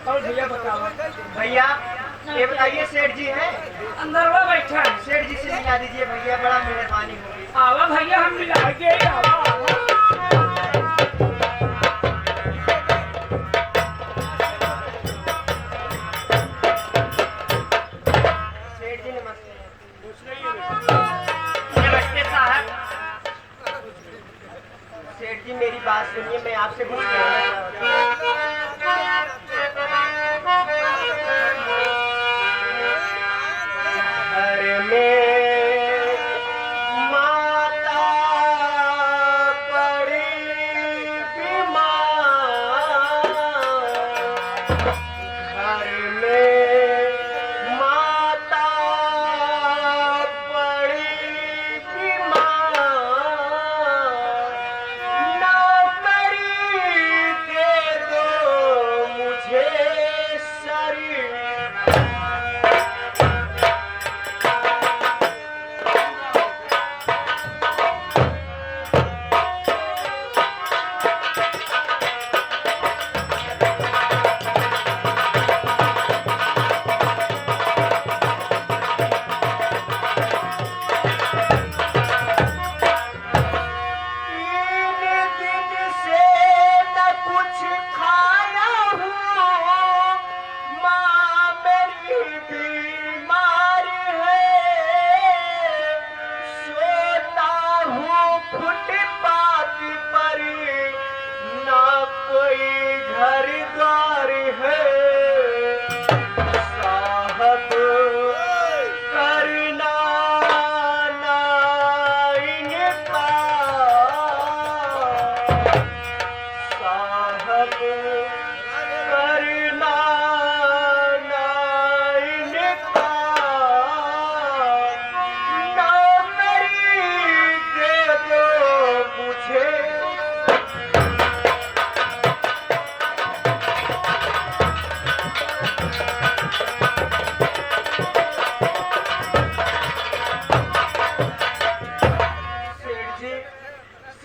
और भैया बताओ। भैया ये बताइए सेठ जी हैं? अंदर वो बैठा है। सेठ जी से मिला दीजिए भैया, बड़ा मेहरबानी होगी। आवा भैया, हम मिलाएंगे। आवा आवा। सेठ जी नमस्ते। नमस्ते साहब। सेठ जी मेरी बात सुनिए, मैं आपसे कुछ कहना चाहता हूँ। घर में माता बड़ी बीमार, घर में माता बड़ी बीमार, नौकरी दे दो मुझे शरीर। घर द्वार है साहब, करना ना इनका साहब, करना ना इनका, नौकरी दे दो मुझे।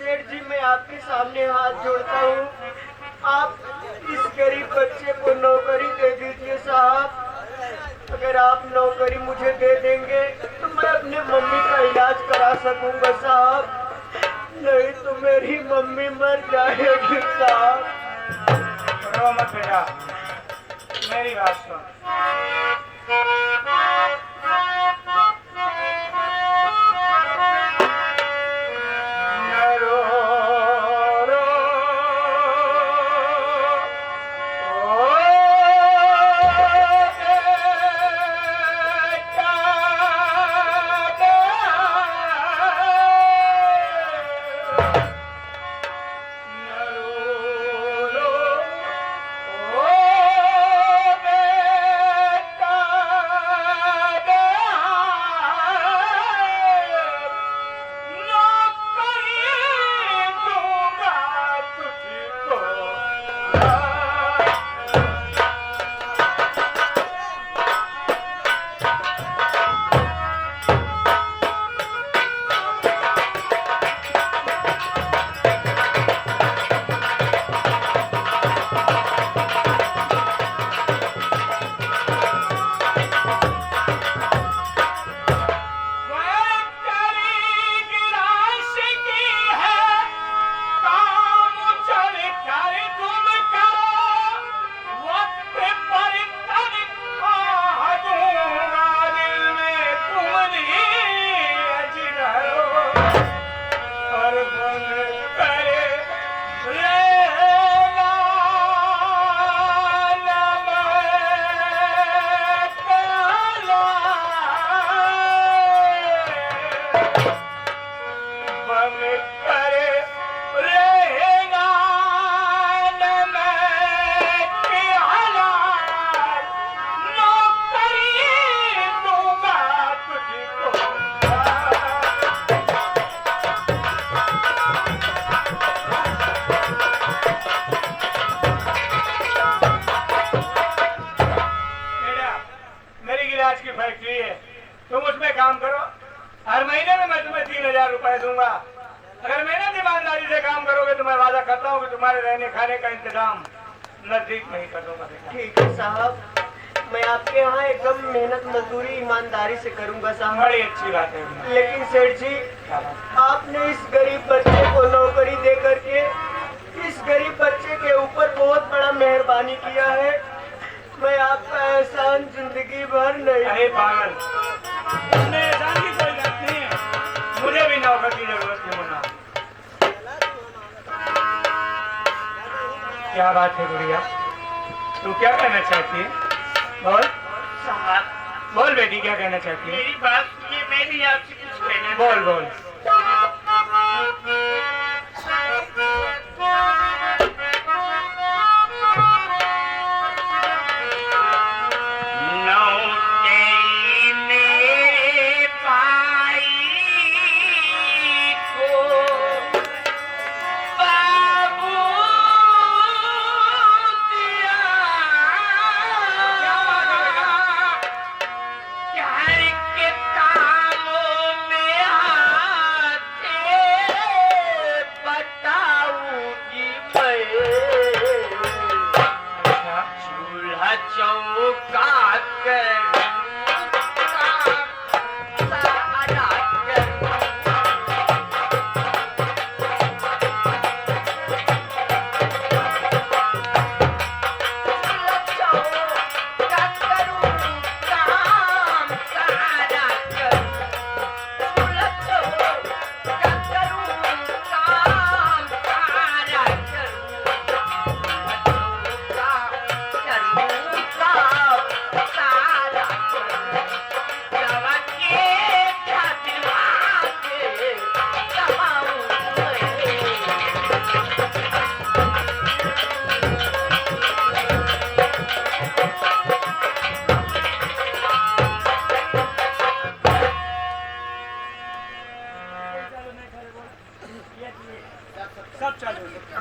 सेठ जी मैं आपके सामने हाथ जोड़ता हूँ, आप इस गरीब बच्चे को नौकरी दे दीजिए साहब। अगर आप नौकरी मुझे दे देंगे तो मैं अपने मम्मी का इलाज करा सकूंगा साहब, नहीं तो मेरी मम्मी मर जाएगी साहब। रो मत बेटा, मेरी बात सुन। अगर मेहनत ईमानदारी से काम करोगे तो मैं वादा करता हूँ कि तुम्हारे रहने खाने का इंतजाम नजदीक में ही कर दूंगा बेटा। ठीक है साहब, मैं आपके यहाँ एकदम मेहनत मजदूरी ईमानदारी से करूँगा साहब। बड़ी अच्छी बात है बेटा। लेकिन सेठ जी, आपने इस गरीब बच्चे को नौकरी दे करके इस गरीब बच्चे के ऊपर बहुत बड़ा मेहरबानी किया है। मैं आपका एहसान जिंदगी भर नहीं। अरे पागल, इसमें एहसान की कोई बात नहीं है। मुझे भी नौकर की जरूरत है मुन्ना। क्या बात है गुड़िया, तू क्या कहना चाहती है? बोल साहब, बोल बेटी, क्या कहना चाहती है? मेरी बात सुनिए, मैं भी आपसे कुछ कहना। बोल बोल।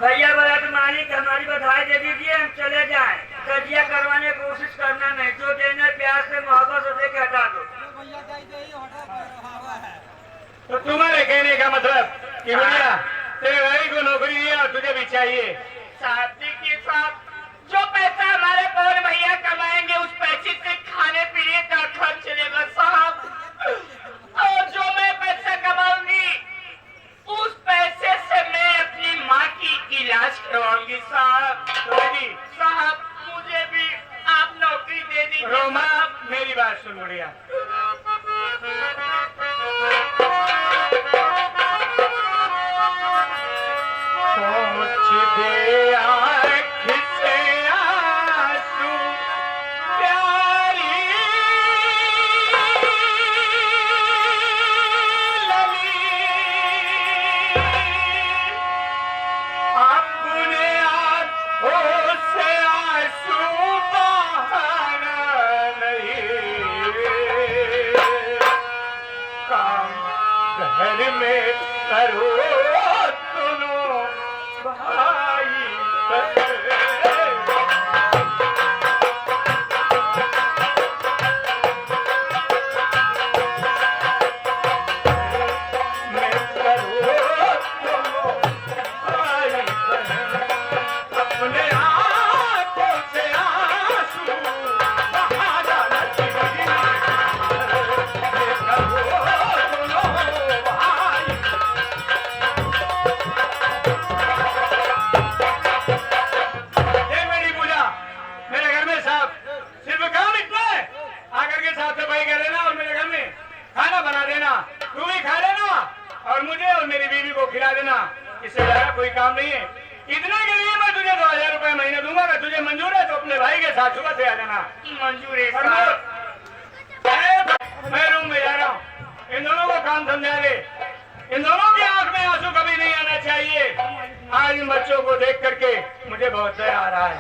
भैया बोला तो मालिक हमारी बधाई दे दीजिए, हम चले जाएं। कजिया करवाने की कोशिश करना नहीं, जो देना प्यार से मोहब्बत से देके हटा दो। तो तुम्हारे कहने का मतलब कि भैया तेरे भाई को नौकरी दिया और तुझे भी चाहिए। साहब देखिए साहब, जो पैसा हमारे पवन भैया कमाएंगे उस पैसे से खाने पीने का खर्च चलेगा साहब, और जो मैं पैसा कमाऊंगी उस पैसे से मैं अपनी माँ की इलाज करवाऊंगी साहब। साहब मुझे भी आप नौकरी दे दीजिए। रोमा, मेरी बात सुन गुड़िया। सोच दे आँख से आंसू प्यारी लगी, अपने आँखों से आंसू बहाना नहीं, काम घर में करो दोनों भाई मैं करो दोनों भाई अपने आँखों से आंसू बहाना नहीं, मैं करो दोनों भाई। ये मेरी पूजा, मेरे घर में साहब सिर्फ काम इतना है, आकर के साफ सफाई कर देना और मेरे घर में खाना बना देना, तू भी खा लेना और मुझे और मेरी बीवी को खिला देना। इससे ज्यादा कोई काम नहीं है। इतना के लिए मैं तुझे 2000 रुपए महीने दूंगा। अगर तुझे मंजूर है तो अपने भाई के साथ सुबह से आ जाना। मंजूर है और मैं रूम में जा रहा हूँ, इन दोनों को काम समझा दे। इन दोनों की आंख में आंसू कभी नहीं आना चाहिए। आज इन बच्चों को देख करके मुझे बहुत दया आ रहा है।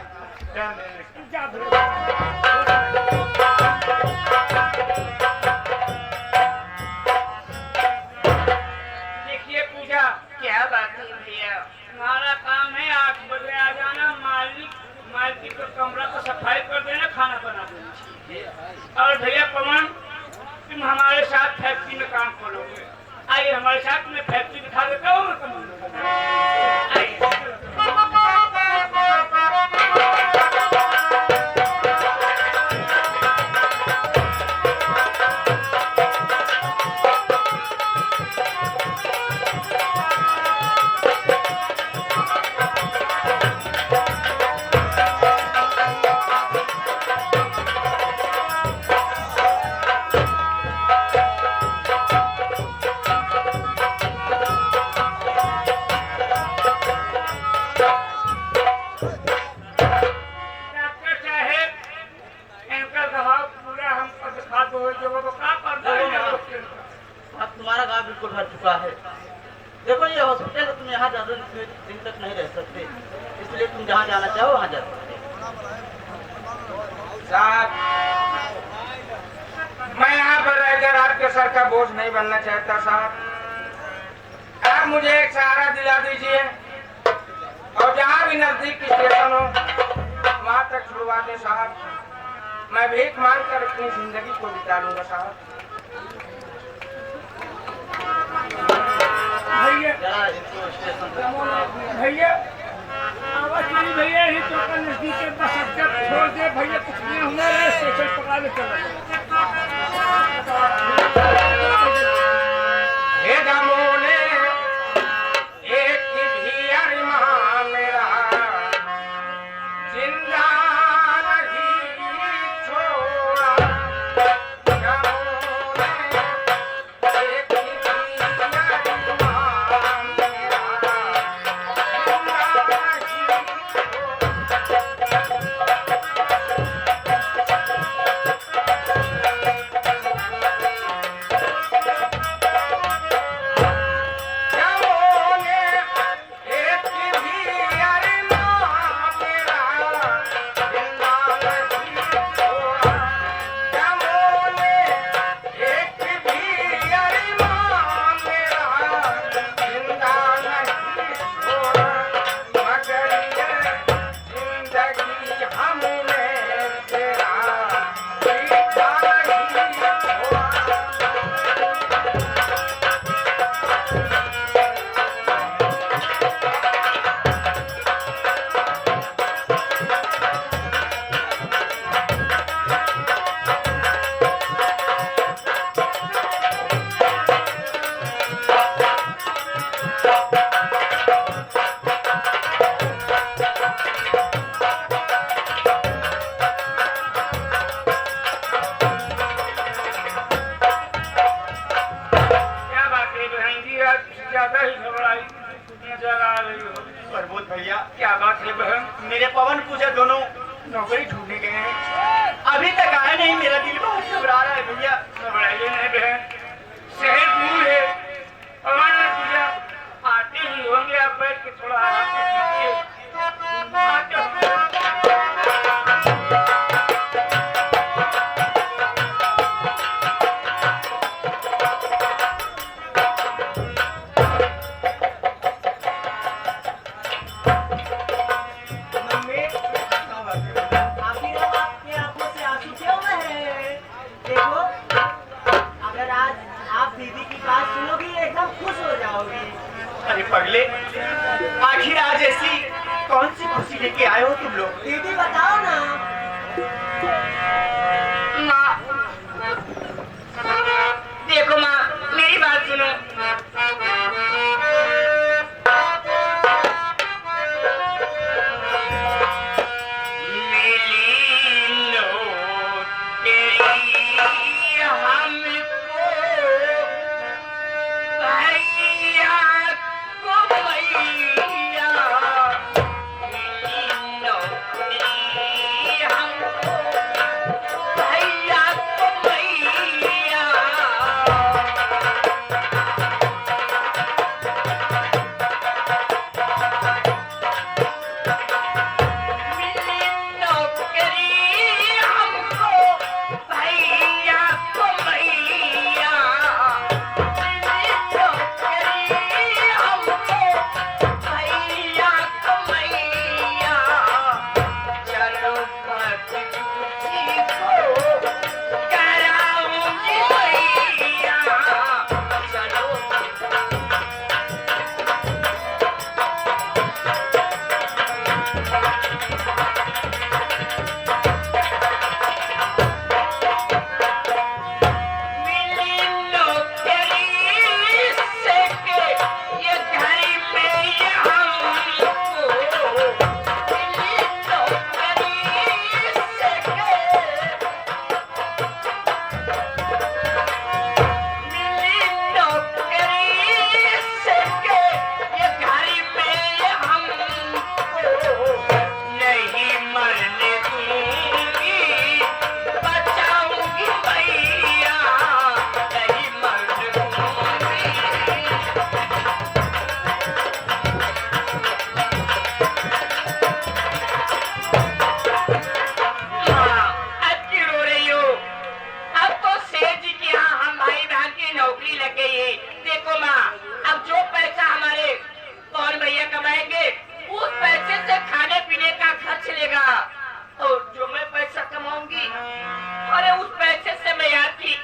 देखिए पूजा, क्या बात है भैया, हमारा काम है 8 बजे आ जाना, मालिक को कमरा को सफाई कर देना, खाना बना देना। और भैया पवन, तुम हमारे साथ फैक्ट्री में काम करोगे, आइए हमारे साथ में फैक्ट्री दिखा देता हूँ। आइए। बिल्कुल भर चुका है। देखो ये हॉस्पिटल है, तुम यहाँ ज़्यादा दिन तक नहीं रह सकते, इसलिए तुम जहाँ जाना चाहो वहाँ जा सकते। साहब, मैं यहाँ पर रहकर आपके सर का बोझ नहीं बनना चाहता साहब। आप मुझे एक सहारा दिला दीजिए और जहाँ भी नजदीक स्टेशन हो वहाँ तक छुड़वा दे साहब। मैं भीख मांग कर अपनी जिंदगी को बिता लूंगा साहब। भैया जरा इनको स्टेशन तक भैया आवाज नहीं भैया, ही तो का नजदीक है, बस अड्डा छोड़ दे भैया, कुछ नहीं हमारे स्टेशन पकड़ा ले चला। हे गमोले एक भी अरमान मेरा जिंदा नहीं छोड़ा। गमोले एक भी अरमान मेरा जिंदा नहीं छोड़ा।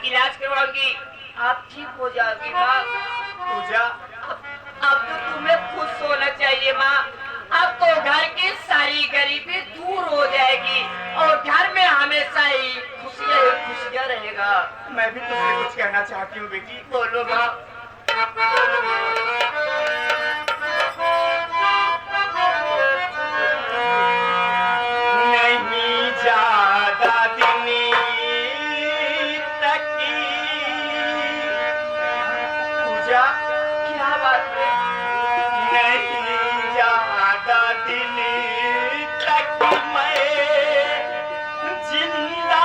इलाज करवाऊंगी, आप ठीक हो जाओगी माँ। पूजा, अब तो तुम्हें खुश होना चाहिए माँ। अब तो घर की सारी गरीबी दूर हो जाएगी और घर में हमेशा ही खुशियाँ ही खुशियाँ रहेगा। मैं भी तुझसे कुछ कहना चाहती हूँ बेटी। बोलो माँ। नहीं ज्यादा दिन तक पूजा, क्या बात है? नहीं ज्यादा दिन तक मैं जिंदा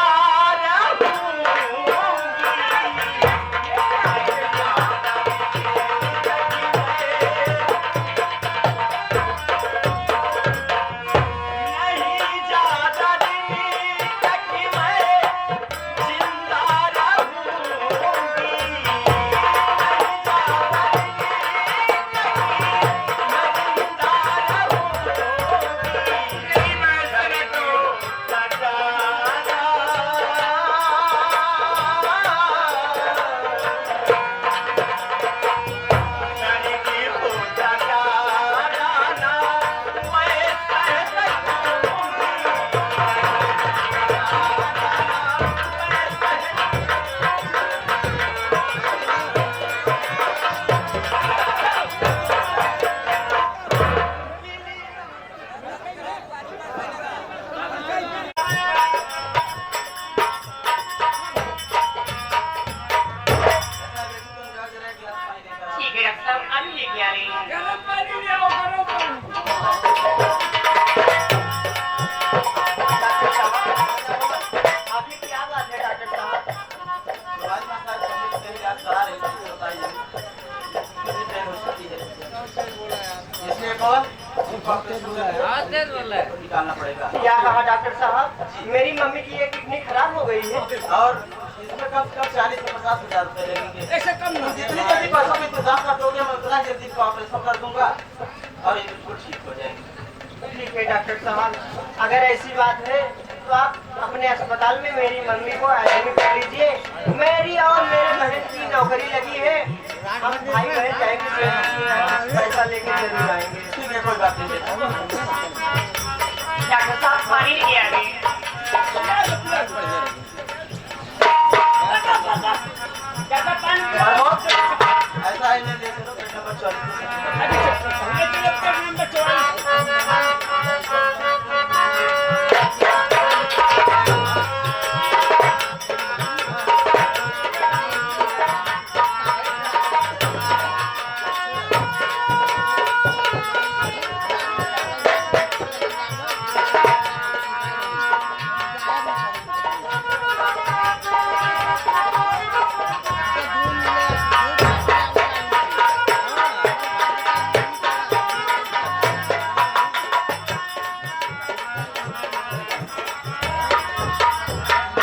ठीक है डॉक्टर साहब, अभी लेके आ रही हूँ। गरम पानी ले आओ, गरम पानी। आपने क्या बात है डॉक्टर साहब? तुम्हारी माँ शायद तबीयत से इलाज करा रही थी, बताइए। कितनी देर हो सकती है? इसलिए कौन? निकालना पड़ेगा। क्या कहा डॉक्टर साहब? मेरी मम्मी की एक किडनी खराब हो गई है। और इसमें कम से कम 40 से 50,000 रुपए लगेंगे। ऐसे कम ना। जितनी जल्दी पैसों में इंतजाम कर दोगे, मैं उतना जल्दी इसका ऑपरेशन कर दूंगा और ये बिल्कुल ठीक हो जाएगी। ठीक है डॉक्टर साहब, अगर ऐसी बात है तो आप अपने अस्पताल में मेरी मम्मी को एडमिट कर लीजिए। मेरी और मेरे बहन की नौकरी लगी है, हम भाई बहन जाएंगे, पैसा लेके जरूर आएंगे। ठीक है, कोई बात नहीं। डॉक्टर साहब पानी लेके आ रही है। ज्यादा पानी ले और आओ। वो ऐसा ही नहीं ले चलो, पेट नंबर 44। अभी चलो, ये चलो, पेट नंबर 44।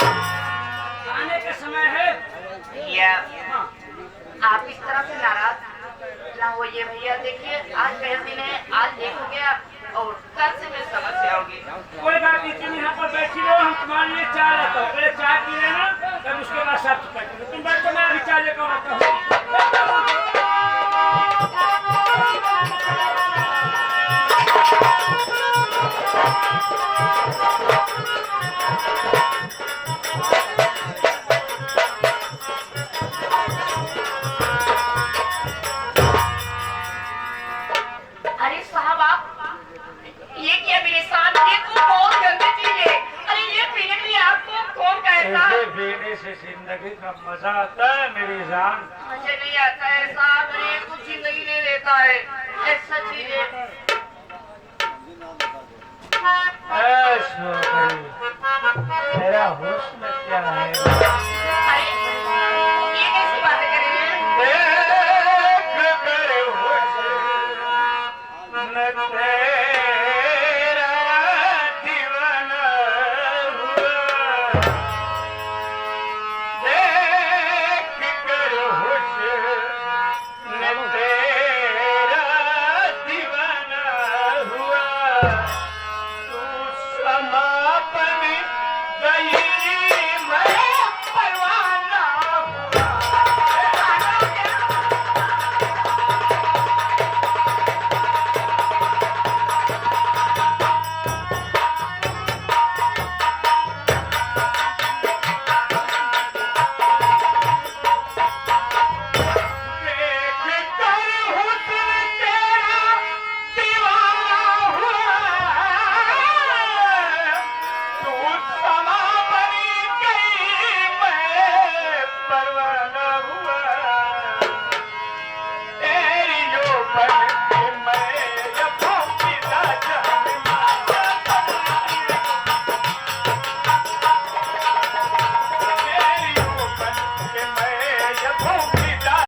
आने का समय है। भैया, आप इस तरह से नाराज ना होइए भैया। देखिए आज पहले दिन है, आज लेट हो गया और कल से मैं समस्या होगी। कोई बात नहीं, तुम यहाँ पर बैठी रहो, हम तुम्हारे लिए चाय लाता हूँ। पहले चाय पी लेना, तब उसके बाद साफ सफाई करो। तुम बैठो, मैं अभी चाय लेकर आता हूँ। अरे साहब, आप ये क्या मेरे साथ? ये तो बहुत गंदी चीज है। अरे ये पीने के लिए आपको कौन कहता? ऐसे पीने से जिंदगी का मजा आता है मेरी जान। मुझे नहीं आता है साहब, ये कुछ जिंदगी नहीं देता है, ऐसा चीज है। ऐश हो गई। तेरा हुस्न क्या है?